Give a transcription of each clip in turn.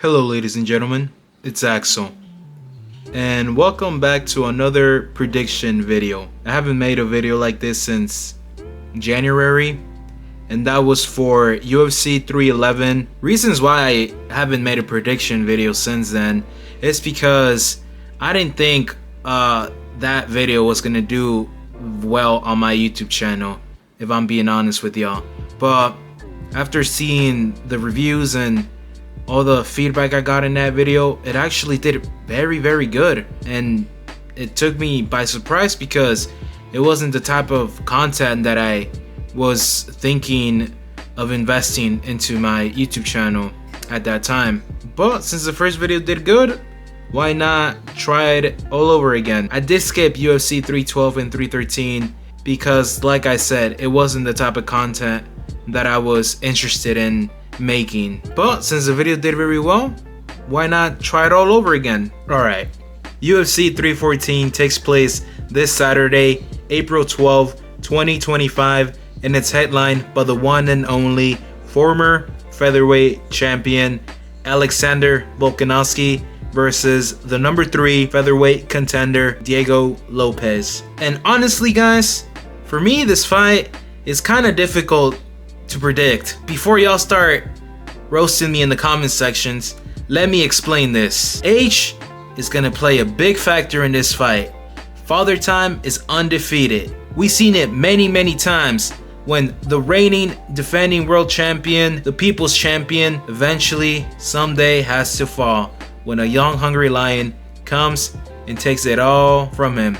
Hello ladies and gentlemen, it's Axel. And welcome back to another prediction video. I haven't made a video like this since January, and that was for UFC 311. Reasons why I haven't made a prediction video since then is because I didn't think that video was gonna do well on my YouTube channel, if I'm being honest with y'all. But after seeing the reviews and all the feedback I got in that video, it actually did very good, and it took me by surprise because it wasn't the type of content that I was thinking of investing into my YouTube channel at that time. But since the first video did good, why not try it all over again? I did skip UFC 312 and 313 because, like I said, it wasn't the type of content that I was interested in making. But since the video did very well, why not try it all over again? Alright, UFC 314 takes place this Saturday, April 12, 2025, and it's headlined by the one and only former featherweight champion Alexander Volkanovski versus the number 3 featherweight contender Diego Lopes. And honestly guys, for me this fight is kind of difficult to predict. Before y'all start roasting me in the comment sections, let me explain this. Age is gonna play a big factor in this fight. Father Time is undefeated. We've seen it many times when the reigning defending world champion, the people's champion, eventually someday has to fall when a young hungry lion comes and takes it all from him.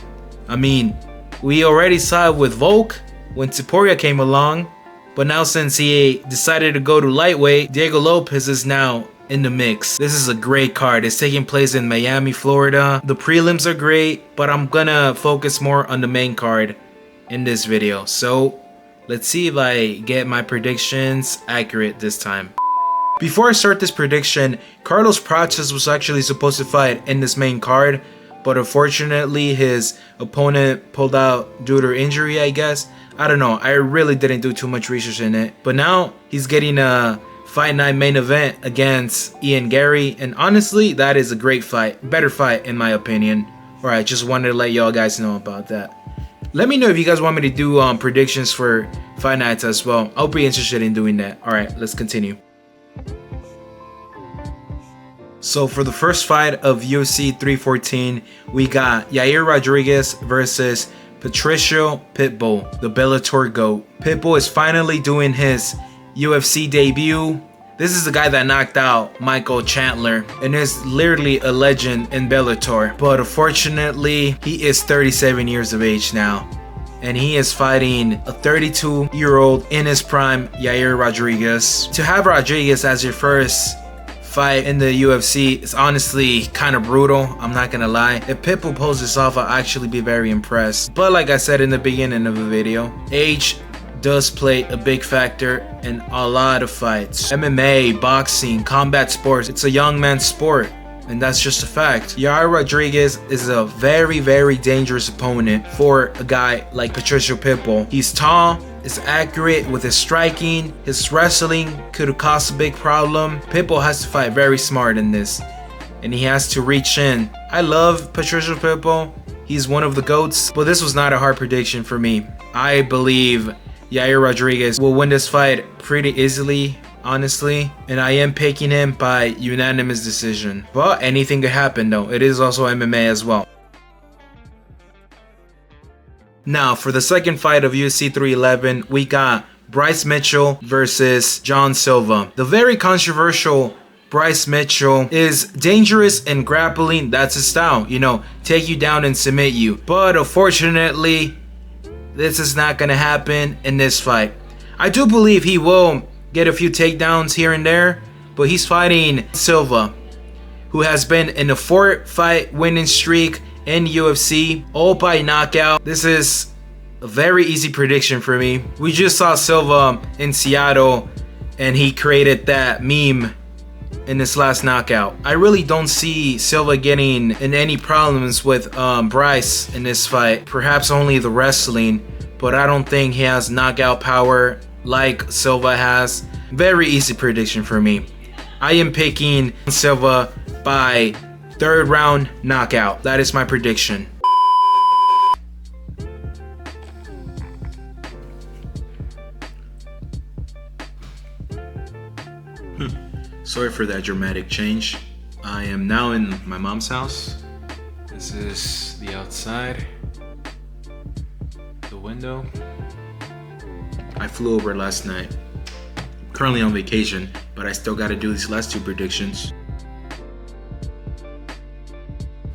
I mean, we already saw it with Volk when Topuria came along. But now since he decided to go to lightweight, Diego Lopes is now in the mix. This is a great card. It's taking place in Miami, Florida. The prelims are great, but I'm gonna focus more on the main card in this video. So let's see if I get my predictions accurate this time. Before I start this prediction, Carlos Prates was actually supposed to fight in this main card, but unfortunately his opponent pulled out due to injury, I guess. I don't know, I really didn't do too much research in it. But now he's getting a Fight Night main event against Ian Gary, and honestly, that is a great fight. Better fight in my opinion. Alright, just wanted to let y'all guys know about that. Let me know if you guys want me to do predictions for Fight Nights as well. I'll be interested in doing that. Alright, let's continue. So for the first fight of UFC 314, we got Yair Rodriguez versus Patricio Pitbull, the Bellator GOAT. Pitbull is finally doing his UFC debut. This is the guy that knocked out Michael Chandler and is literally a legend in Bellator. But unfortunately, he is 37 years of age now, and he is fighting a 32-year-old in his prime, Yair Rodriguez. To have Rodriguez as your first fight in the UFC is honestly kind of brutal, I'm not gonna lie. If Pitbull pulls this off, I'll actually be very impressed. But like I said in the beginning of the video, age does play a big factor in a lot of fights. MMA, boxing, combat sports, it's a young man's sport, and that's just a fact. Yair Rodriguez is a very dangerous opponent for a guy like Patricio Pitbull. He's tall, is accurate with his striking, his wrestling could cause a big problem. Pitbull has to fight very smart in this, and he has to reach in. I love Patricio Pitbull, he's one of the GOATs, but this was not a hard prediction for me. I believe Yair Rodriguez will win this fight pretty easily, honestly, and I am picking him by unanimous decision. But anything could happen though, it is also MMA as well. Now for the second fight of UFC 311, we got Bryce Mitchell versus John Silva. The very controversial Bryce Mitchell is dangerous in grappling, that's his style, you know, take you down and submit you. But unfortunately, this is not gonna happen in this fight. I do believe he will get a few takedowns here and there, but he's fighting Silva, who has been in a 4-fight winning streak in UFC, all by knockout. This is a very easy prediction for me. We just saw Silva in Seattle, and he created that meme in this last knockout. I really don't see Silva getting in any problems with Bryce in this fight. Perhaps only the wrestling, but I don't think he has knockout power like Silva has. Very easy prediction for me. I am picking Silvia by 3rd round knockout. That is my prediction. Sorry for that dramatic change. I am now in my mom's house. This is the outside. The window. I flew over last night. Currently on vacation, but I still gotta do these last 2 predictions.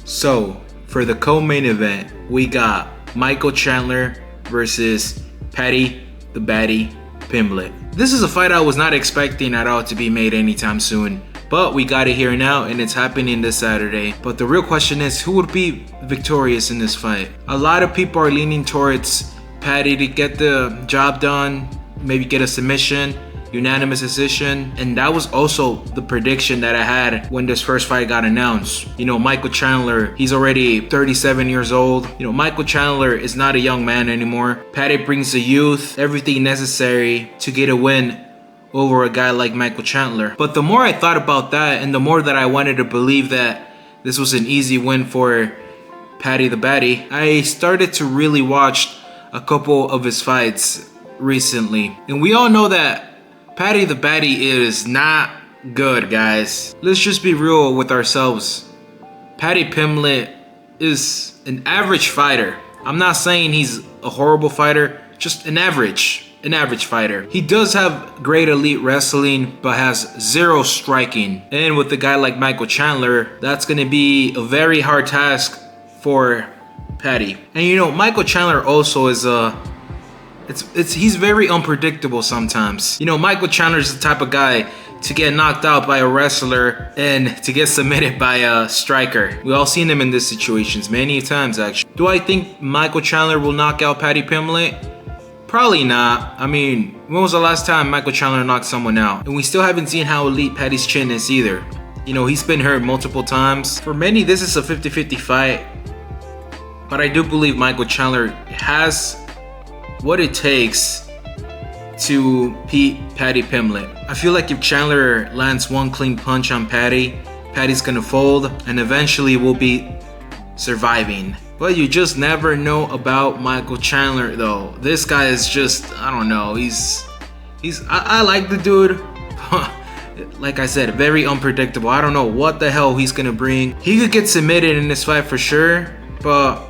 So, for the co-main event, we got Michael Chandler versus Paddy the Baddy Pimblett. This is a fight I was not expecting at all to be made anytime soon, but we got it here now and it's happening this Saturday. But the real question is, who would be victorious in this fight? A lot of people are leaning towards Paddy to get the job done, maybe get a submission, unanimous decision, and that was also the prediction that I had when this first fight got announced. You know, Michael Chandler, he's already 37 years old. You know, Michael Chandler is not a young man anymore. Paddy brings the youth, everything necessary to get a win over a guy like Michael Chandler. But the more I thought about that, and the more that I wanted to believe that this was an easy win for Paddy the Baddy, I started to really watch a couple of his fights recently. And we all know that Paddy the Baddy is not good, guys. Let's just be real with ourselves. Paddy Pimblett is an average fighter. I'm not saying he's a horrible fighter, just an average fighter. He does have great elite wrestling, but has 0 striking. And with a guy like Michael Chandler, that's gonna be a very hard task for Paddy. And you know, Michael Chandler also is he's very unpredictable sometimes. You know, Michael Chandler is the type of guy to get knocked out by a wrestler and to get submitted by a striker. We all seen him in these situations many times, actually. Do I think Michael Chandler will knock out Paddy Pimblett? Probably not. I mean, when was the last time Michael Chandler knocked someone out? And we still haven't seen how elite Paddy's chin is either. You know, he's been hurt multiple times. For many, this is a 50-50 fight. But I do believe Michael Chandler has what it takes to beat Paddy Pimblett. I feel like if Chandler lands one clean punch on Paddy, Paddy's gonna fold and eventually will be surviving. But you just never know about Michael Chandler though. This guy is just, I don't know, I like the dude. Like I said, very unpredictable. I don't know what the hell he's gonna bring. He could get submitted in this fight for sure, but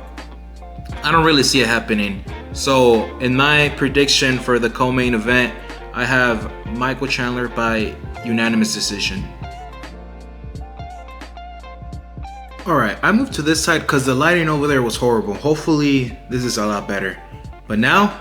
I don't really see it happening. So in my prediction for the co-main event, I have Michael Chandler by unanimous decision. Alright, I moved to this side because the lighting over there was horrible. Hopefully this is a lot better. But now,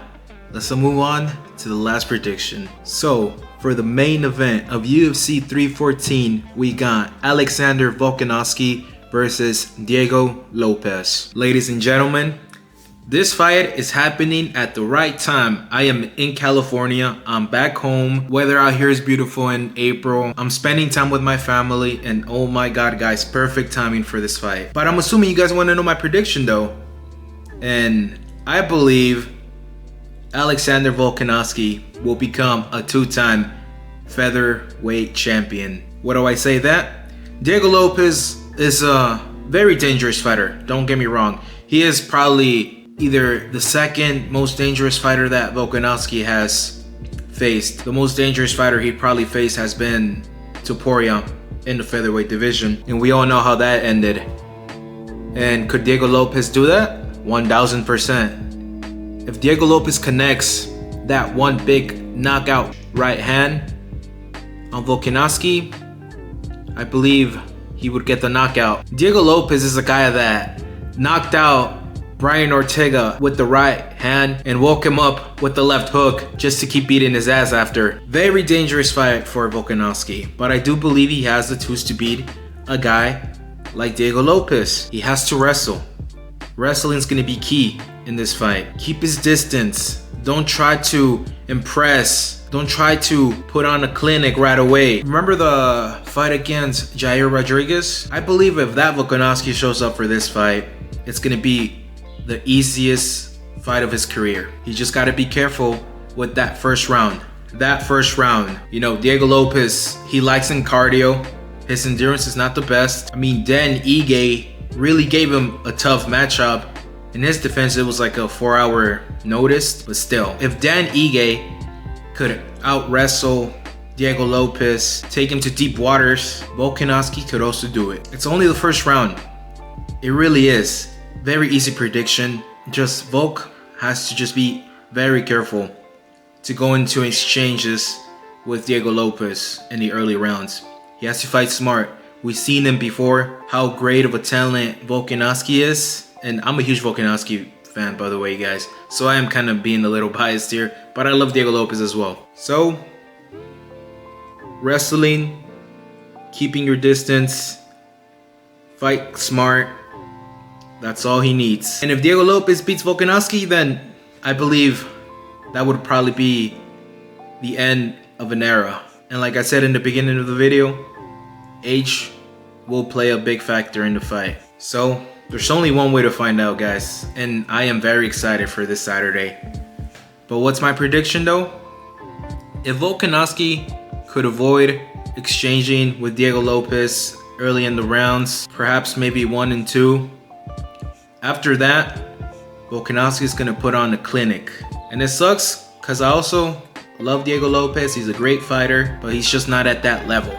let's move on to the last prediction. So, for the main event of UFC 314, we got Alexander Volkanovski versus Diego Lopes. Ladies and gentlemen, this fight is happening at the right time. I am in California. I'm back home. Weather out here is beautiful in April. I'm spending time with my family, and oh my god, guys, perfect timing for this fight. But I'm assuming you guys want to know my prediction though. And I believe Alexander Volkanovski will become a 2-time featherweight champion. What do I say that? Diego Lopes is a very dangerous fighter. Don't get me wrong. He is probably either the second most dangerous fighter that Volkanovski has faced. The most dangerous fighter he probably faced has been Topuria in the featherweight division, and we all know how that ended. And could Diego Lopes do that? 1000%. If Diego Lopes connects that one big knockout right hand on Volkanovski, I believe he would get the knockout. Diego Lopes is a guy that knocked out Brian Ortega with the right hand and woke him up with the left hook just to keep beating his ass after. Very dangerous fight for Volkanovski, but I do believe he has the tools to beat a guy like Diego Lopes. He has to wrestle. Wrestling's gonna be key in this fight. Keep his distance. Don't try to impress. Don't try to put on a clinic right away. Remember the fight against Yair Rodriguez? I believe if that Volkanovski shows up for this fight, it's gonna be the easiest fight of his career. He just gotta be careful with that first round. that first round. You know, Diego Lopes, he likes in cardio. His endurance is not the best. I mean, Dan Ige really gave him a tough matchup. In his defense, it was like a 4-hour notice, but still, if Dan Ige could out-wrestle Diego Lopes, take him to deep waters, Volkanovski could also do it. It's only the first round. It really is. Very easy prediction. Just Volk has to just be very careful to go into exchanges with Diego Lopes in the early rounds. He has to fight smart. We've seen him before, how great of a talent Volkanovski is. And I'm a huge Volkanovski fan, by the way, guys. So I am kind of being a little biased here, but I love Diego Lopes as well. So, wrestling, keeping your distance, fight smart. That's all he needs. And if Diego Lopes beats Volkanovski, then I believe that would probably be the end of an era. And like I said in the beginning of the video, age will play a big factor in the fight. So, there's only one way to find out, guys, and I am very excited for this Saturday. But what's my prediction though? If Volkanovski could avoid exchanging with Diego Lopes early in the rounds, perhaps maybe 1 and 2, after that, Volkanovski is gonna put on a clinic. And it sucks because I also love Diego Lopes. He's a great fighter, but he's just not at that level.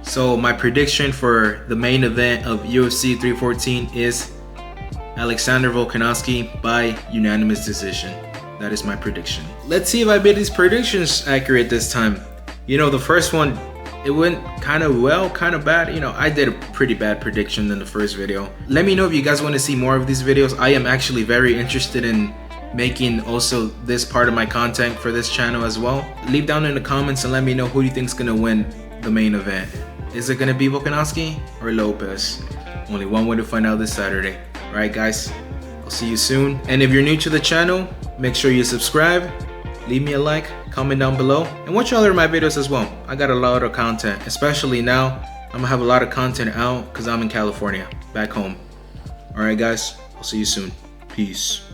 So my prediction for the main event of UFC 314 is Alexander Volkanovski by unanimous decision. That is my prediction. Let's see if I made these predictions accurate this time. You know, the first one, it went kind of well, kind of bad. You know, I did a pretty bad prediction in the first video. Let me know if you guys want to see more of these videos. I am actually very interested in making also this part of my content for this channel as well. Leave down in the comments and let me know who you think is going to win the main event. Is it going to be Volkanovski or Lopes? Only one way to find out this Saturday. Alright guys, I'll see you soon. And if you're new to the channel, make sure you subscribe, leave me a like, comment down below, and watch other of my videos as well. I got a lot of content, especially now. I'm gonna have a lot of content out because I'm in California, back home. Alright guys, I'll see you soon. Peace.